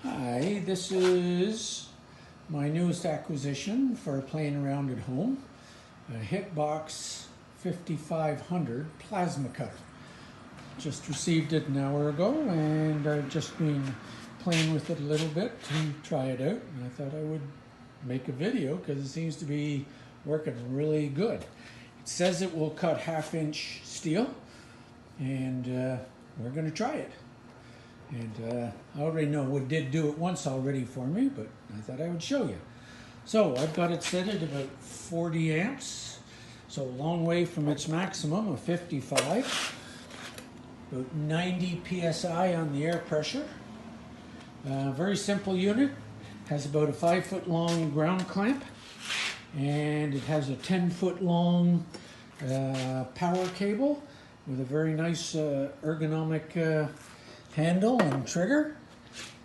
Hi, this is my newest acquisition for playing around at home, a HITBOX 5500 plasma cutter. Just received it an hour ago and I've just been playing with it a little bit to try it out, and I thought I would make a video because it seems to be working really good. It says it will cut 1/2-inch steel, and we're going to try it. And I already know it did do it once already for me, but I thought I would show you. So I've got it set at about 40 amps, so a long way from its maximum of 55. About 90 psi on the air pressure. Very simple unit. Has about a 5-foot long ground clamp, and it has a 10-foot long power cable with a very nice ergonomic handle and trigger,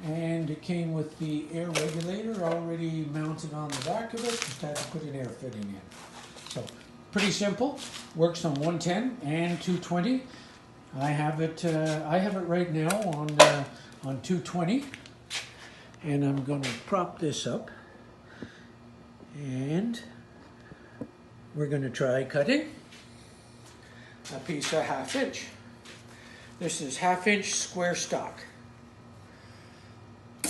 and it came with the air regulator already mounted on the back of it. Just had to put an air fitting in. So pretty simple. Works on 110 and 220. I have it right now on 220, and I'm going to prop this up, and we're going to try cutting a piece of 1/2 inch. This is 1/2-inch square stock. I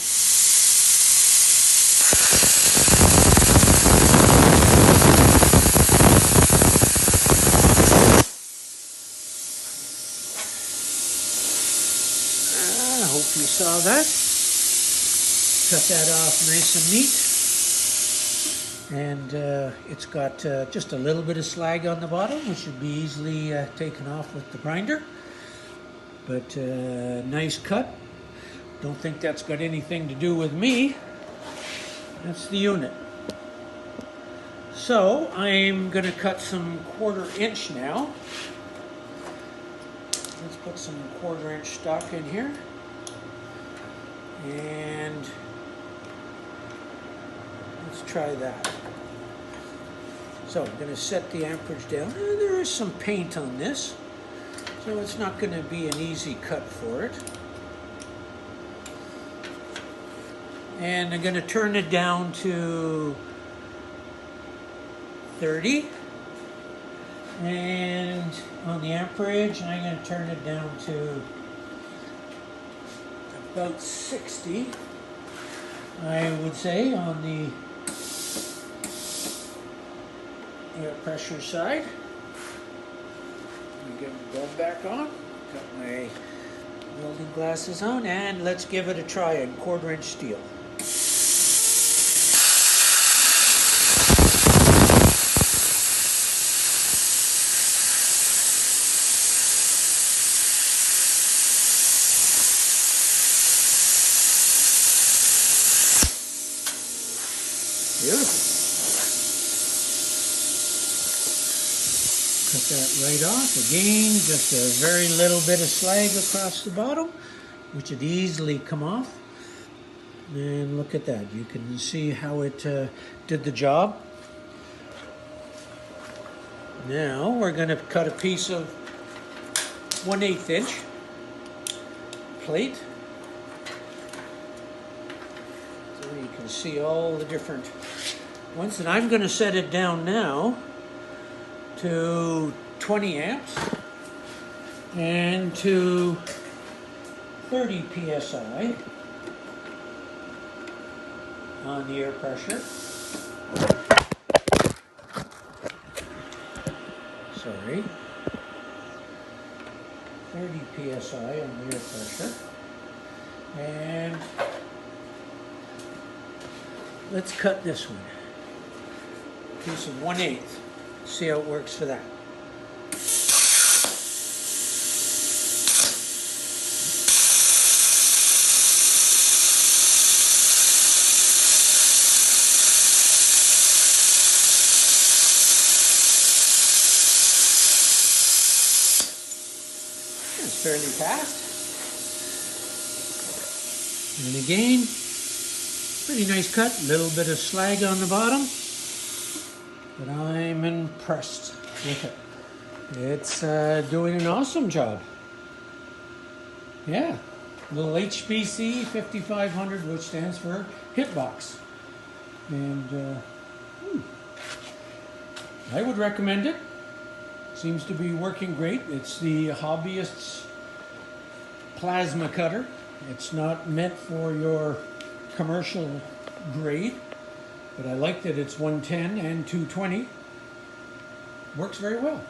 hope you saw that. Cut that off nice and neat. And it's got just a little bit of slag on the bottom, which should be easily taken off with the grinder. But nice cut. Don't think that's got anything to do with me. That's the unit. So I'm going to cut some 1/4 inch now. Let's put some 1/4 inch stock in here. And let's try that. So I'm going to set the amperage down. There is some paint on this, so it's not going to be an easy cut for it. And I'm going to turn it down to 30. And on the amperage, I'm going to turn it down to about 60, I would say, on the air pressure side. Get the bulb back on, got my welding glasses on, and let's give it a try in 1/4 inch steel. Beautiful. Cut that right off. Again, just a very little bit of slag across the bottom, which would easily come off. And look at that. You can see how it did the job. Now we're going to cut a piece of 1/8 inch plate. So you can see all the different ones. And I'm going to set it down now to 20 amps and to 30 psi on the air pressure. Sorry. 30 psi on the air pressure. And let's cut this one. Piece of 1/8. See how it works for that. It's fairly fast. And again, pretty nice cut. Little bit of slag on the bottom, but I'm impressed with it. It's doing an awesome job. Yeah. little HBC5500, which stands for HITBOX. And I would recommend it. Seems to be working great. It's the hobbyist's plasma cutter. It's not meant for your commercial grade, but I like that it's 110 and 220. Works very well.